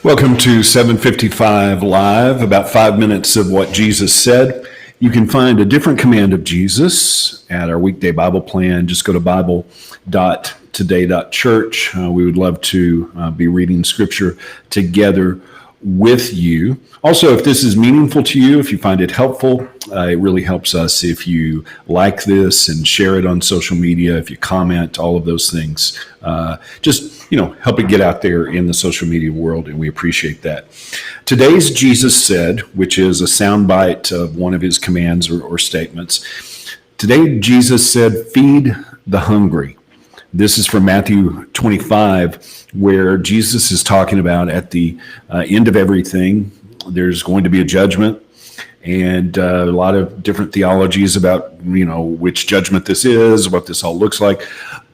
Welcome to 755 Live, about 5 minutes of what Jesus said. You can find a different command of Jesus at our weekday Bible plan. Just go to bible.today.church. We would love to be reading scripture together with you. Also, if this is meaningful to you, if you find it helpful, it really helps us if you like this and share it on social media, if you comment, all of those things. Help it get out there in the social media world, and we appreciate that. Today's Jesus said, which is a soundbite of one of his commands or statements. Today, Jesus said, feed the hungry. This is from Matthew 25, where Jesus is talking about at the end of everything, there's going to be a judgment, and a lot of different theologies about, which judgment this is, what this all looks like.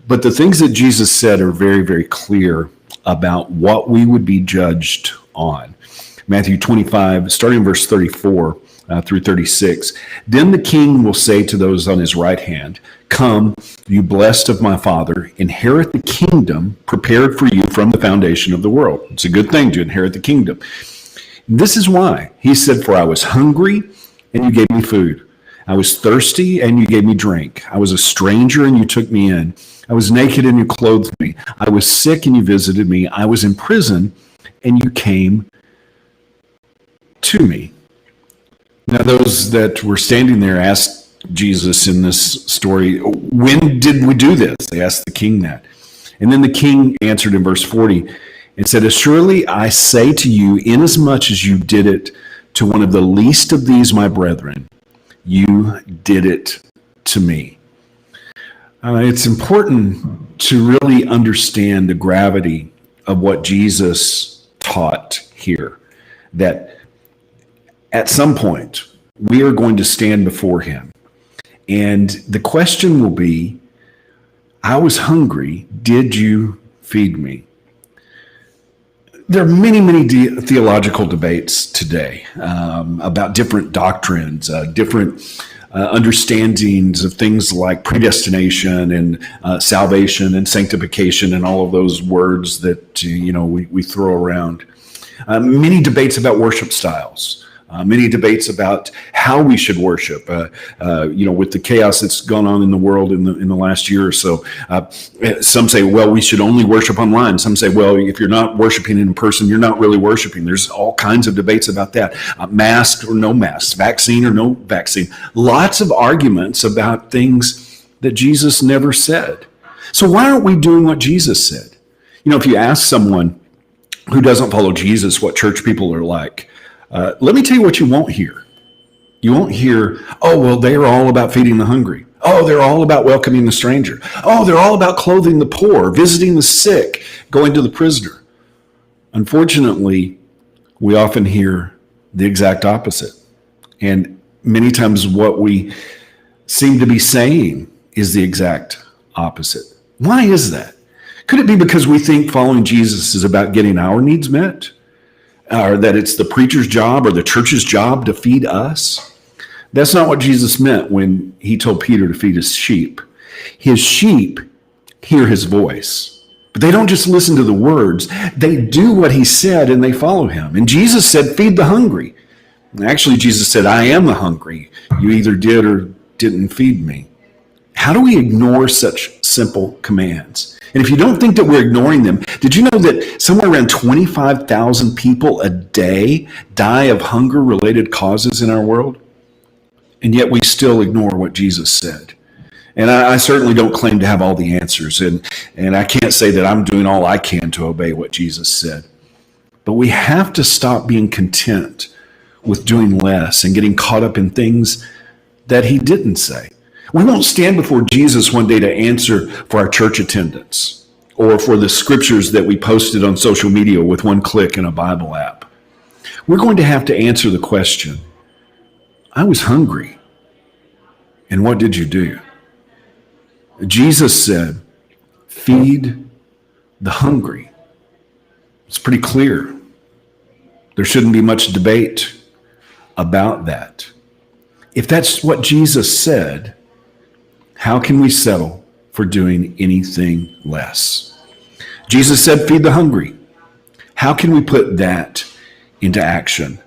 But the things that Jesus said are very, very clear about what we would be judged on. Matthew 25, starting in verse 34 through 36. Then the king will say to those on his right hand, "Come, you blessed of my Father, inherit the kingdom prepared for you from the foundation of the world." It's a good thing to inherit the kingdom. This is why. He said, "For I was hungry, and you gave me food. I was thirsty, and you gave me drink. I was a stranger, and you took me in. I was naked, and you clothed me. I was sick, and you visited me. I was in prison, and you came to me." Now, those that were standing there asked Jesus in this story, "When did we do this?" They asked the king that. And then the king answered in verse 40 and said, "Surely I say to you, inasmuch as you did it to one of the least of these my brethren, you did it to me." It's important to really understand the gravity of what Jesus taught here, that at some point, we are going to stand before him. And the question will be, I was hungry, did you feed me? There are many, many theological debates today about different doctrines, different understandings of things like predestination and salvation and sanctification and all of those words that we throw around. Many debates about worship styles. Many debates about how we should worship, with the chaos that's gone on in the world in the last year or so. Some say, well, we should only worship online. Some say, well, if you're not worshiping in person, you're not really worshiping. There's all kinds of debates about that. Masked or no mask, vaccine or no vaccine. Lots of arguments about things that Jesus never said. So why aren't we doing what Jesus said? If you ask someone who doesn't follow Jesus what church people are like, let me tell you what you won't hear. You won't hear, "Oh, well, they're all about feeding the hungry. Oh, they're all about welcoming the stranger. Oh, they're all about clothing the poor, visiting the sick, going to the prisoner." Unfortunately, we often hear the exact opposite. And many times what we seem to be saying is the exact opposite. Why is that? Could it be because we think following Jesus is about getting our needs met? Or that it's the preacher's job or the church's job to feed us? That's not what Jesus meant when he told Peter to feed his sheep. His sheep hear his voice, but they don't just listen to the words. They do what he said and they follow him. And Jesus said, feed the hungry. And actually, Jesus said, I am the hungry. You either did or didn't feed me. How do we ignore such simple commands? And if you don't think that we're ignoring them, did you know that somewhere around 25,000 people a day die of hunger-related causes in our world? And yet we still ignore what Jesus said. And I certainly don't claim to have all the answers. And I can't say that I'm doing all I can to obey what Jesus said. But we have to stop being content with doing less and getting caught up in things that he didn't say. We won't stand before Jesus one day to answer for our church attendance or for the scriptures that we posted on social media with one click in a Bible app. We're going to have to answer the question, I was hungry, and what did you do? Jesus said, feed the hungry. It's pretty clear. There shouldn't be much debate about that. If that's what Jesus said, how can we settle for doing anything less? Jesus said, feed the hungry. How can we put that into action?